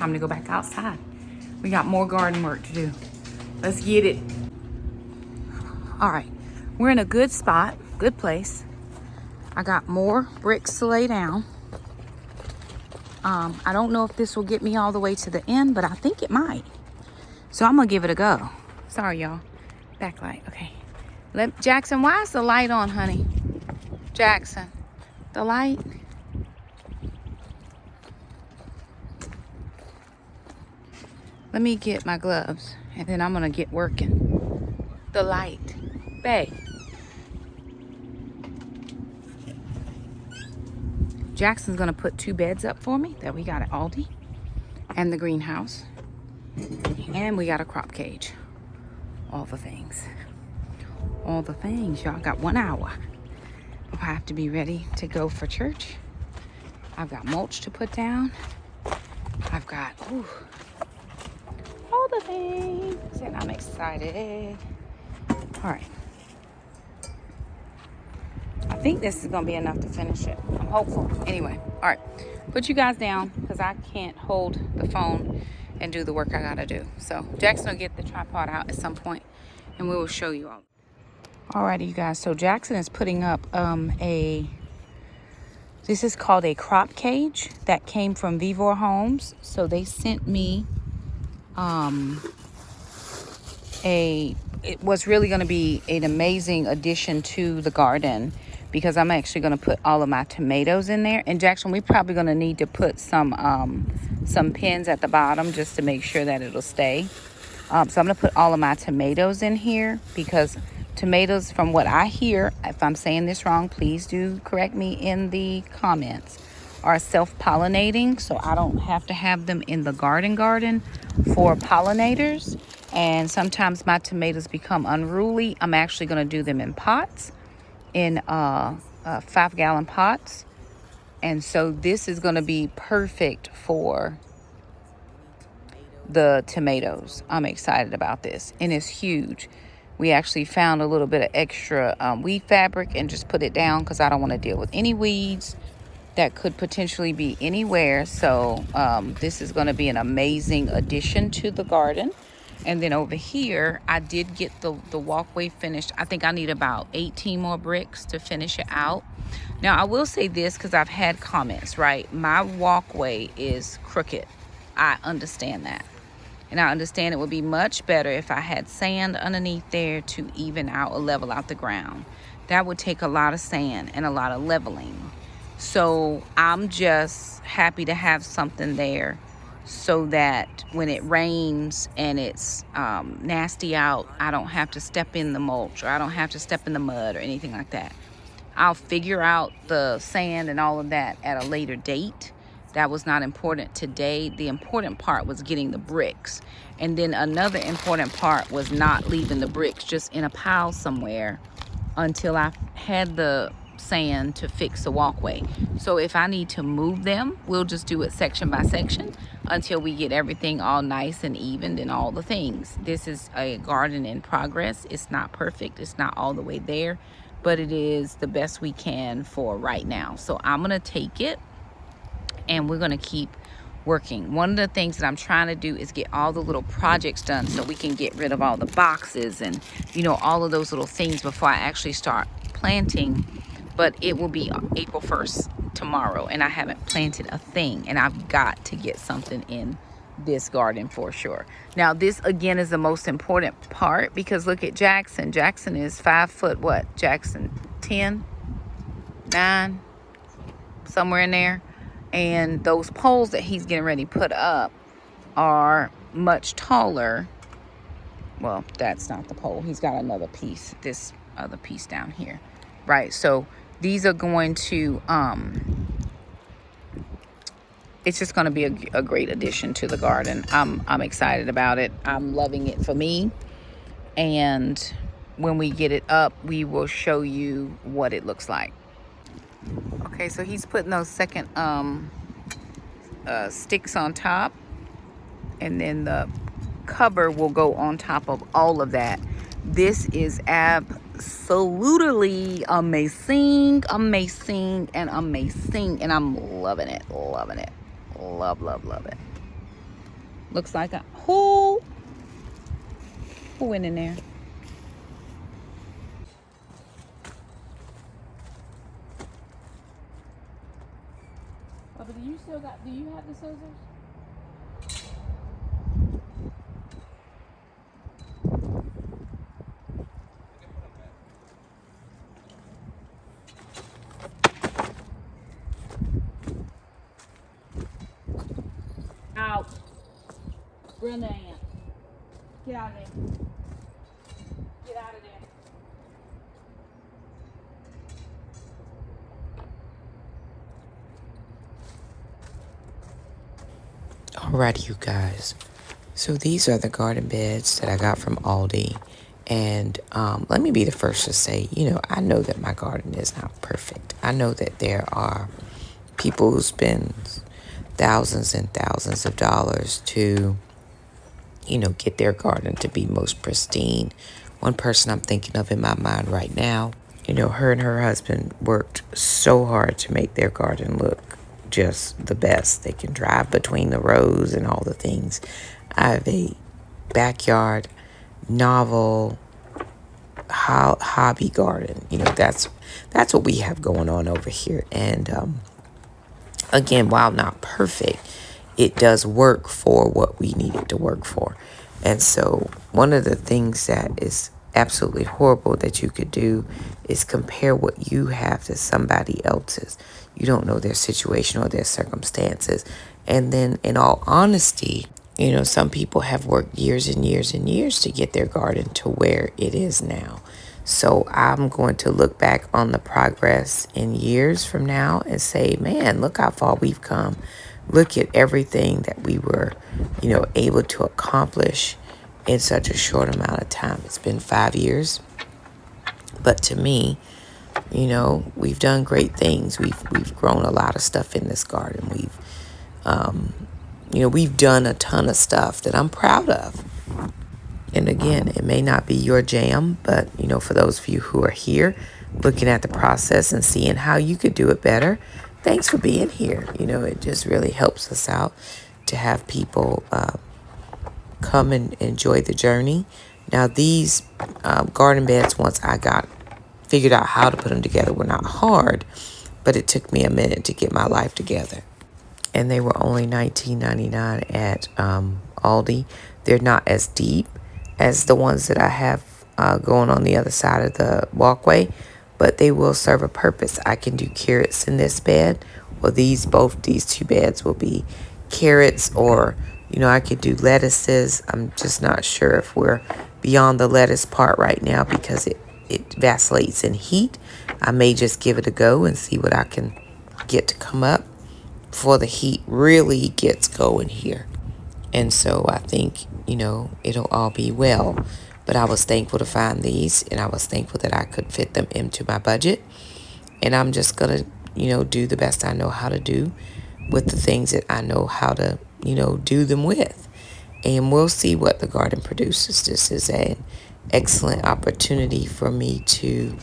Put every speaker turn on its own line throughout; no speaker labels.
time to go back outside. We got more garden work to do. Let's get it. All right, we're in a good spot, good place. I got more bricks to lay down. I don't know if this will get me all the way to the end, but I think it might. So I'm gonna give it a go. Sorry, y'all. Backlight, okay. Jackson, why is the light on, honey? Jackson, the light. Let me get my gloves, and then I'm gonna get working. The light, babe. Jackson's gonna put 2 beds up for me that we got at Aldi, and the greenhouse, and we got a crop cage. All the things. All the things, y'all. Got 1 hour. I have to be ready to go for church. I've got mulch to put down. I've got all the things, and I'm excited. All right. I think this is gonna be enough to finish it. I'm hopeful. Anyway, all right. Put you guys down because I can't hold the phone and do the work I gotta do. So Jackson will get the tripod out at some point, and we will show you all. Alrighty, you guys. So Jackson is putting up this is called a crop cage that came from Vivor Homes. So they sent me it was really going to be an amazing addition to the garden because I'm actually going to put all of my tomatoes in there. And Jackson, we're probably going to need to put some pins at the bottom just to make sure that it'll stay. So I'm going to put all of my tomatoes in here because tomatoes, from what I hear, if I'm saying this wrong, please do correct me in the comments, are self-pollinating. So I don't have to have them in the garden for pollinators. And sometimes my tomatoes become unruly. I'm actually going to do them in pots, in 5-gallon pots. And so this is going to be perfect for the tomatoes. I'm excited about this. And it's huge. We actually found a little bit of extra weed fabric and just put it down because I don't want to deal with any weeds that could potentially be anywhere. So this is going to be an amazing addition to the garden. And then over here, I did get the walkway finished. I think I need about 18 more bricks to finish it out. Now, I will say this because I've had comments, right? My walkway is crooked. I understand that. And I understand it would be much better if I had sand underneath there to even out or level out the ground. That would take a lot of sand and a lot of leveling. So I'm just happy to have something there so that when it rains and it's nasty out, I don't have to step in the mulch or I don't have to step in the mud or anything like that. I'll figure out the sand and all of that at a later date. That was not important today. The important part was getting the bricks. And then another important part was not leaving the bricks just in a pile somewhere until I had the sand to fix the walkway. So if I need to move them, we'll just do it section by section until we get everything all nice and evened and all the things. This is a garden in progress. It's not perfect. It's not all the way there, but it is the best we can for right now. So I'm going to take it and we're going to keep working. One of the things that I'm trying to do is get all the little projects done so we can get rid of all the boxes and, you know, all of those little things before I actually start planting. But it will be April 1st tomorrow and I haven't planted a thing, and I've got to get something in this garden for sure. Now this again is the most important part because look at Jackson. Jackson is 5 foot what? Jackson 10, 9, somewhere in there. And those poles that he's getting ready to put up are much taller. Well, that's not the pole. He's got another piece, this other piece down here, right? So these are going to, it's just going to be a great addition to the garden. I'm excited about it. I'm loving it for me. And when we get it up, we will show you what it looks like. Okay, so he's putting those second sticks on top, and then the cover will go on top of all of that. This is absolutely amazing, and I'm loving it. Love it. Looks like who went in there? Oh, but do you have the scissors? Out. Brenda Ann. Get out of there. Get out of there.
Alrighty, you guys. So these are the garden beds that I got from Aldi. And let me be the first to say, I know that my garden is not perfect. I know that there are people who spend thousands and thousands of dollars to, get their garden to be most pristine. One person I'm thinking of in my mind right now, her and her husband worked so hard to make their garden look just the best. They can drive between the rows and all the things. I have a backyard novel hobby garden. That's what we have going on over here. And again, while not perfect, it does work for what we need it to work for. And so one of the things that is absolutely horrible that you could do is compare what you have to somebody else's. You don't know their situation or their circumstances. And then in all honesty, some people have worked years and years and years to get their garden to where it is now. So I'm going to look back on the progress in years from now and say, man, look how far we've come. Look at everything that we were, able to accomplish in such a short amount of time. It's been 5 years. But to me, we've done great things. We've grown a lot of stuff in this garden. We've done a ton of stuff that I'm proud of. And again, it may not be your jam, but, for those of you who are here looking at the process and seeing how you could do it better, thanks for being here. It just really helps us out to have people come and enjoy the journey. Now, these garden beds, once I figured out how to put them together, were not hard, but it took me a minute to get my life together. And they were only $19.99 at Aldi. They're not as deep as the ones that I have going on the other side of the walkway, but they will serve a purpose. I can do carrots in this bed. Well, both these two beds will be carrots, or I could do lettuces. I'm just not sure if we're beyond the lettuce part right now because it vacillates in heat. I may just give it a go and see what I can get to come up before the heat really gets going here. And so I think, it'll all be well. But I was thankful to find these, and I was thankful that I could fit them into my budget. And I'm just going to, do the best I know how to do with the things that I know how to, do them with. And we'll see what the garden produces. This is an excellent opportunity for me to,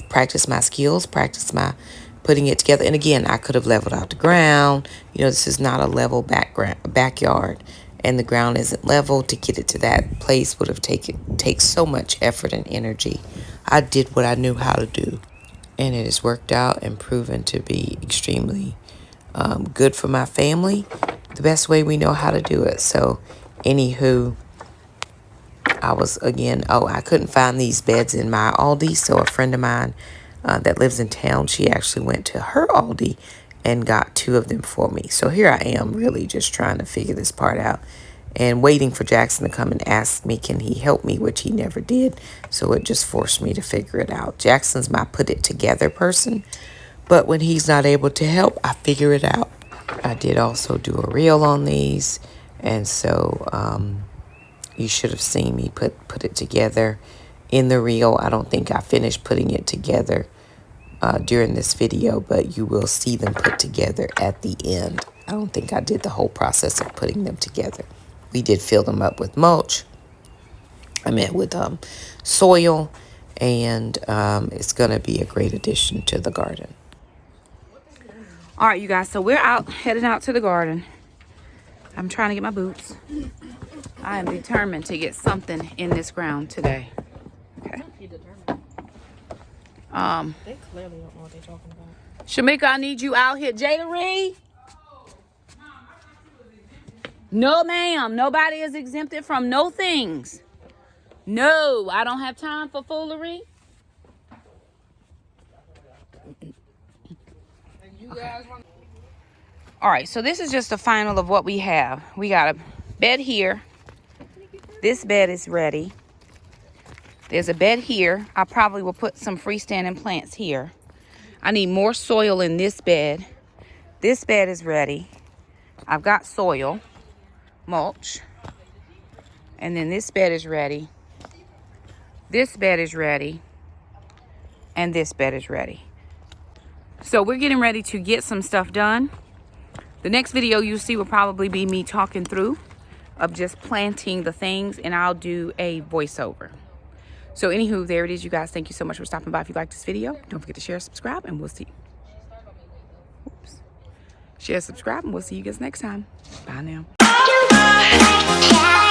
practice my skills, practice my putting it together. And again, I could have leveled out the ground. This is not a level backyard, and the ground isn't level. To get it to that place would have take so much effort and energy. I did what I knew how to do, and it has worked out and proven to be extremely good for my family, the best way we know how to do it. So, anywho, I couldn't find these beds in my Aldi, so a friend of mine that lives in town, she actually went to her Aldi and got 2 of them for me. So here I am really just trying to figure this part out and waiting for Jackson to come and ask me, can he help me, which he never did. So it just forced me to figure it out. Jackson's my put it together person, but when he's not able to help, I figure it out. I did also do a reel on these, and so you should have seen me put it together in the reel. I don't think I finished putting it together during this video, but you will see them put together at the end. I don't think I did the whole process of putting them together. We did fill them up with mulch. With soil, and it's going to be a great addition to the garden.
All right, you guys, so we're out, heading out to the garden. I'm trying to get my boots. I am determined to get something in this ground today. Okay.
They clearly don't know what they're talking about.
Shamika, I need you out here. Jada Reed? No, ma'am. Nobody is exempted from no things. No, I don't have time for foolery. All right, so this is just the final of what we have. We got a bed here. This bed is ready. There's a bed here. I probably will put some freestanding plants here. I need more soil in this bed. This bed is ready. I've got soil, mulch. And then this bed is ready. This bed is ready. And this bed is ready. So we're getting ready to get some stuff done. The next video you see will probably be me talking through of just planting the things, and I'll do a voiceover. So anywho, there it is, you guys. Thank you so much for stopping by. If you liked this video, don't forget to share, subscribe, and we'll see. Share, subscribe, and we'll see you guys next time. Bye now.